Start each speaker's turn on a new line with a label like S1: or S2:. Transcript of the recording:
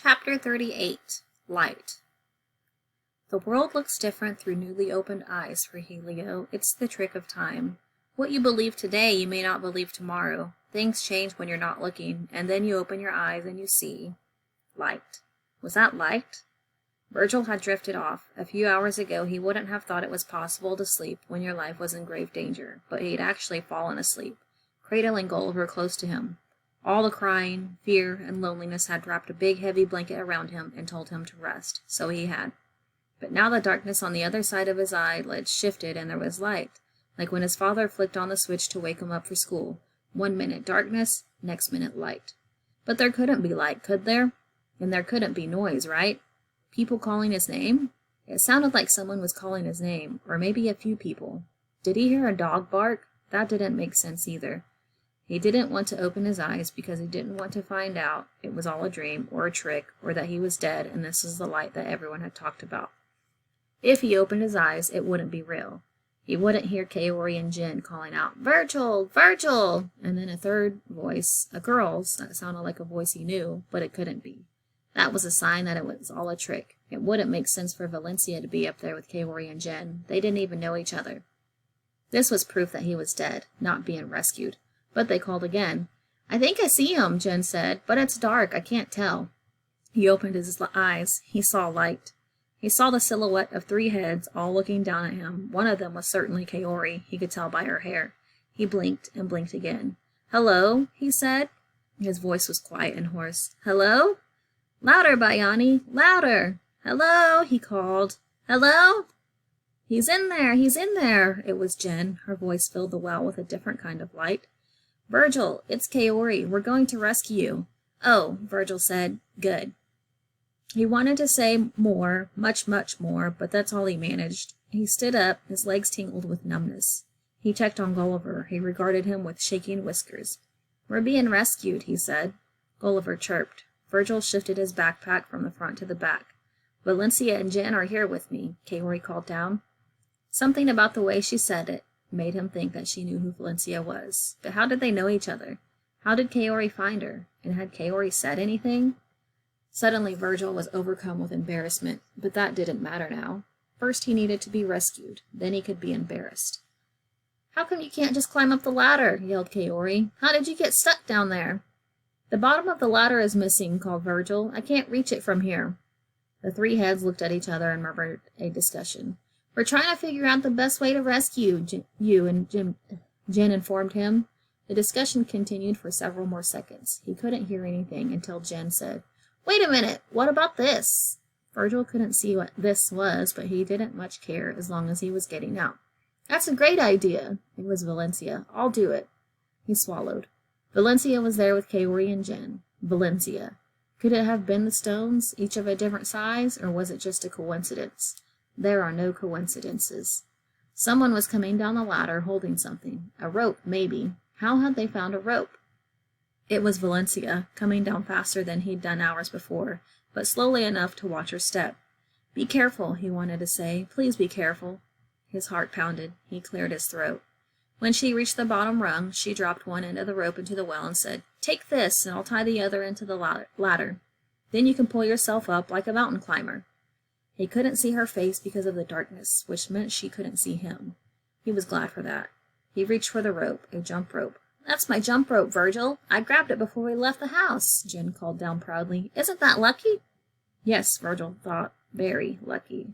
S1: Chapter 38, Light. The world looks different through newly opened eyes for Helio. It's the trick of time. What you believe today, you may not believe tomorrow. Things change when you're not looking, and then you open your eyes and you see. Light. Was that light? Virgil had drifted off. A few hours ago, he wouldn't have thought it was possible to sleep when your life was in grave danger, but he'd actually fallen asleep, cradling Gulliver close to him. All the crying, fear, and loneliness had wrapped a big heavy blanket around him and told him to rest, so he had. But now the darkness on the other side of his eyelids shifted and there was light, like when his father flicked on the switch to wake him up for school. 1 minute darkness, next minute light. But there couldn't be light, could there? And there couldn't be noise, right? People calling his name? It sounded like someone was calling his name, or maybe a few people. Did he hear a dog bark? That didn't make sense either. He didn't want to open his eyes because he didn't want to find out it was all a dream or a trick or that he was dead and this was the light that everyone had talked about. If he opened his eyes, it wouldn't be real. He wouldn't hear Kaori and Jen calling out, "Virgil! Virgil!" and then a third voice, a girl's, that sounded like a voice he knew, but it couldn't be. That was a sign that it was all a trick. It wouldn't make sense for Valencia to be up there with Kaori and Jen. They didn't even know each other. This was proof that he was dead, not being rescued. But they called again. "I think I see him," Jen said, "but it's dark. I can't tell." He opened his eyes. He saw light. He saw the silhouette of 3 heads all looking down at him. One of them was certainly Kaori. He could tell by her hair. He blinked and blinked again. "Hello?" he said. His voice was quiet and hoarse. "Hello?" "Louder, Bayani, louder!" "Hello?" he called. "Hello?" "He's in there! He's in there!" It was Jen. Her voice filled the well with a different kind of light. "Virgil, it's Kaori. We're going to rescue you." "Oh," Virgil said. "Good." He wanted to say more, much more, but that's all he managed. He stood up, his legs tingled with numbness. He checked on Gulliver. He regarded him with shaking whiskers. "We're being rescued," he said. Gulliver chirped. Virgil shifted his backpack from the front to the back. "Valencia and Jen are here with me," Kaori called down. Something about the way she said it made him think that she knew who Valencia was. But how did they know each other? How did Kaori find her? And had Kaori said anything? Suddenly Virgil was overcome with embarrassment, but that didn't matter now. First he needed to be rescued, then he could be embarrassed. "How come you can't just climb up the ladder?" yelled Kaori. "How did you get stuck down there?" "The bottom of the ladder is missing," called Virgil. "I can't reach it from here." The 3 heads looked at each other and murmured a discussion. "We're trying to figure out the best way to rescue you," and Jen informed him. The discussion continued for several more seconds. He couldn't hear anything until Jen said, "Wait a minute, what about this?" Virgil couldn't see what this was, but he didn't much care as long as he was getting out. "That's a great idea." It was Valencia. "I'll do it." He swallowed. Valencia was there with Kaori and Jen. Valencia. Could it have been the stones, each of a different size, or was it just a coincidence? There are no coincidences. Someone was coming down the ladder holding something. A rope, maybe. How had they found a rope? It was Valencia, coming down faster than he'd done hours before, but slowly enough to watch her step. "Be careful," he wanted to say. "Please be careful." His heart pounded. He cleared his throat. When she reached the bottom rung, she dropped one end of the rope into the well and said, "Take this, and I'll tie the other into the ladder. Then you can pull yourself up like a mountain climber." He couldn't see her face because of the darkness, which meant she couldn't see him. He was glad for that. He reached for the rope, a jump rope. "That's my jump rope, Virgil. I grabbed it before we left the house," Jen called down proudly. "Isn't that lucky?" Yes, Virgil thought, very lucky.